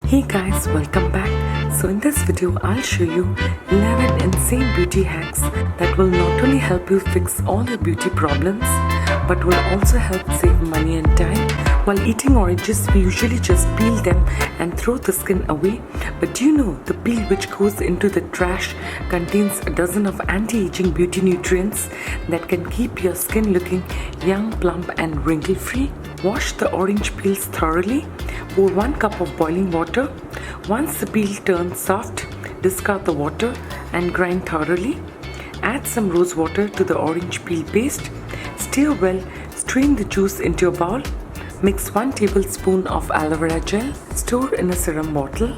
Hey guys, welcome back. So in this video, I'll show you 11 insane beauty hacks that will not only help you fix all your beauty problems, but will also help save money and time. While eating oranges, we usually just peel them and throw the skin away. But do you know the peel which goes into the trash contains a dozen of anti-aging beauty nutrients that can keep your skin looking young, plump and wrinkle-free? Wash the orange peels thoroughly. Pour 1 cup of boiling water. Once the peel turns soft, discard the water and grind thoroughly. Add some rose water to the orange peel paste. Stir well, strain the juice into a bowl. Mix 1 tablespoon of aloe vera gel. Store in a serum bottle.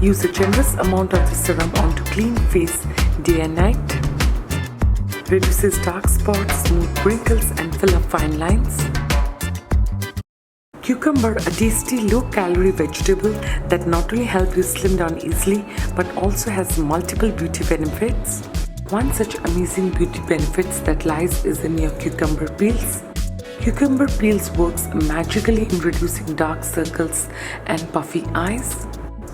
Use a generous amount of the serum onto clean face day and night. Reduces dark spots, smooth wrinkles and fill up fine lines. Cucumber, a tasty low-calorie vegetable that not only helps you slim down easily but also has multiple beauty benefits. One such amazing beauty benefits that lies is in your cucumber peels. Cucumber peels works magically in reducing dark circles and puffy eyes.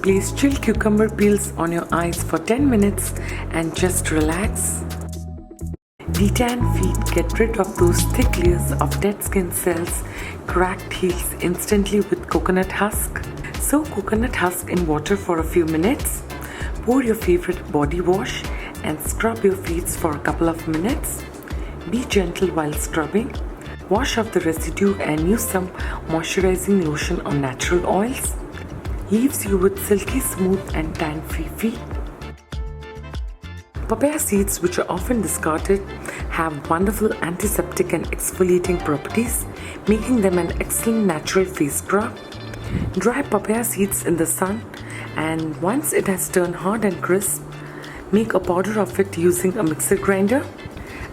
Place chilled cucumber peels on your eyes for 10 minutes and just relax. Detan feet, get rid of those thick layers of dead skin cells, cracked heels instantly with coconut husk. Soak coconut husk in water for a few minutes. Pour your favorite body wash and scrub your feet for a couple of minutes. Be gentle while scrubbing. Wash off the residue and use some moisturizing lotion or natural oils. Leaves you with silky smooth and tan-free feet. Papaya seeds, which are often discarded, have wonderful antiseptic and exfoliating properties, making them an excellent natural face scrub. Dry papaya seeds in the sun, and once it has turned hard and crisp, make a powder of it using a mixer grinder.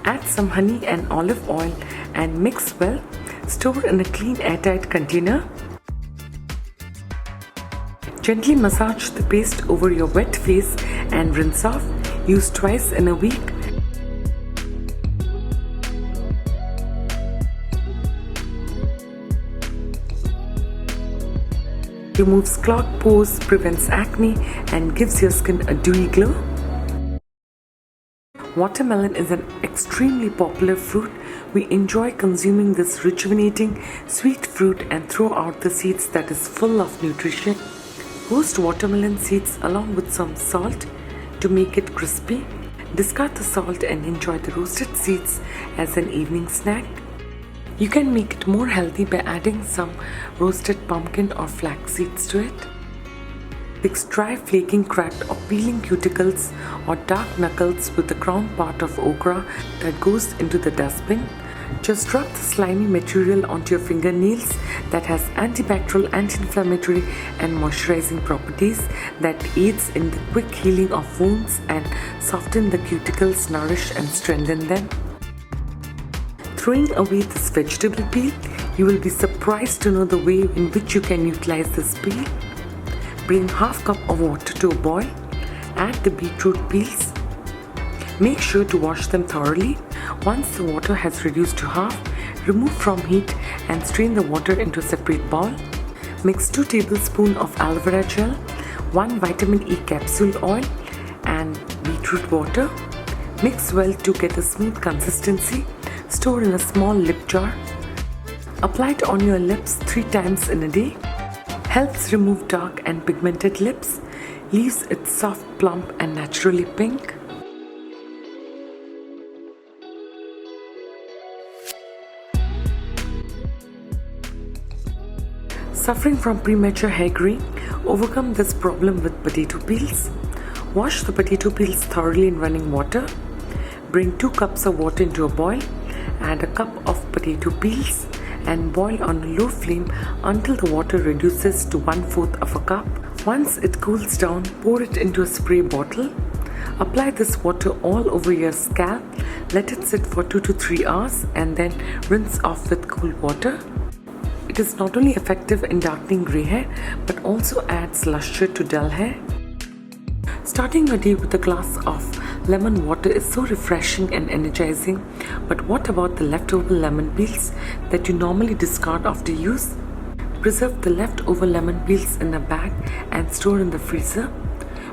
Add some honey and olive oil and mix well. Store in a clean airtight container. Gently massage the paste over your wet face and rinse off. Use twice in a week. Removes clogged pores, prevents acne, and gives your skin a dewy glow. Watermelon is an extremely popular fruit. We enjoy consuming this rejuvenating sweet fruit and throw out the seeds that is full of nutrition. Roast watermelon seeds along with some salt to make it crispy. Discard the salt and enjoy the roasted seeds as an evening snack. You can make it more healthy by adding some roasted pumpkin or flax seeds to it. Fix dry, flaking, cracked or peeling cuticles or dark knuckles with the crown part of okra that goes into the dustbin. Just rub the slimy material onto your fingernails that has antibacterial, anti-inflammatory and moisturizing properties that aids in the quick healing of wounds and soften the cuticles, nourish and strengthen them. Throwing away this vegetable peel, you will be surprised to know the way in which you can utilize this peel. Bring half cup of water to a boil. Add the beetroot peels. Make sure to wash them thoroughly. Once the water has reduced to half, remove from heat and strain the water into a separate bowl. Mix 2 tablespoons of aloe vera gel, 1 vitamin E capsule oil and beetroot water. Mix well to get a smooth consistency. Store in a small lip jar. Apply it on your lips 3 times in a day. Helps remove dark and pigmented lips. Leaves it soft, plump and naturally pink. Suffering from premature hair graying? Overcome this problem with potato peels. Wash the potato peels thoroughly in running water. Bring 2 cups of water into a boil. Add a cup of potato peels and boil on a low flame until the water reduces to 1/4 of a cup. Once it cools down, pour it into a spray bottle. Apply this water all over your scalp. Let it sit for 2 to 3 hours and then rinse off with cool water. It is not only effective in darkening grey hair but also adds luster to dull hair. Starting your day with a glass of lemon water is so refreshing and energizing, but what about the leftover lemon peels that you normally discard after use? Preserve the leftover lemon peels in a bag and store in the freezer.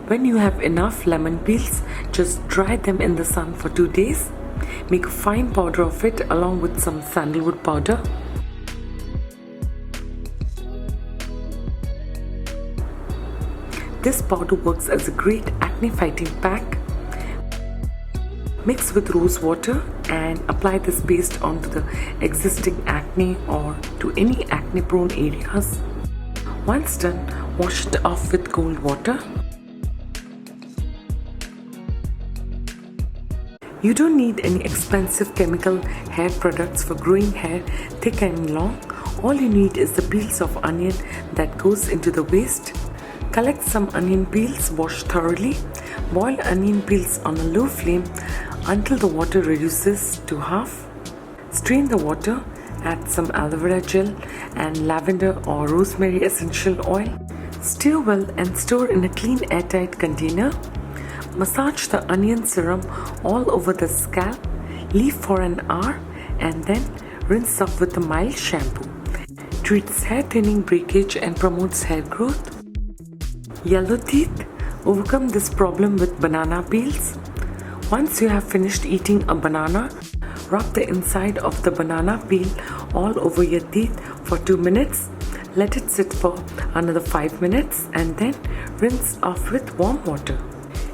When you have enough lemon peels, just dry them in the sun for 2 days. Make a fine powder of it along with some sandalwood powder. This powder works as a great acne fighting pack. Mix with rose water and apply this paste onto the existing acne or to any acne prone areas. Once done, wash it off with cold water. You don't need any expensive chemical hair products for growing hair thick and long. All you need is the peels of onion that goes into the waste. Collect some onion peels, wash thoroughly. Boil onion peels on a low flame until the water reduces to half. Strain the water, add some aloe vera gel and lavender or rosemary essential oil. Stir well and store in a clean airtight container. Massage the onion serum all over the scalp. Leave for an hour and then rinse off with a mild shampoo. Treats hair thinning breakage and promotes hair growth. Yellow teeth. Overcome this problem with banana peels. Once you have finished eating a banana, rub the inside of the banana peel all over your teeth for 2 minutes. Let it sit for another 5 minutes and then rinse off with warm water.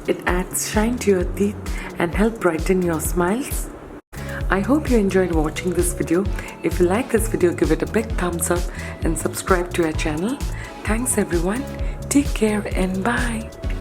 It adds shine to your teeth and help brighten your smiles. I hope you enjoyed watching this video. If you like this video, give it a big thumbs up and subscribe to our channel. Thanks everyone. Take care and bye.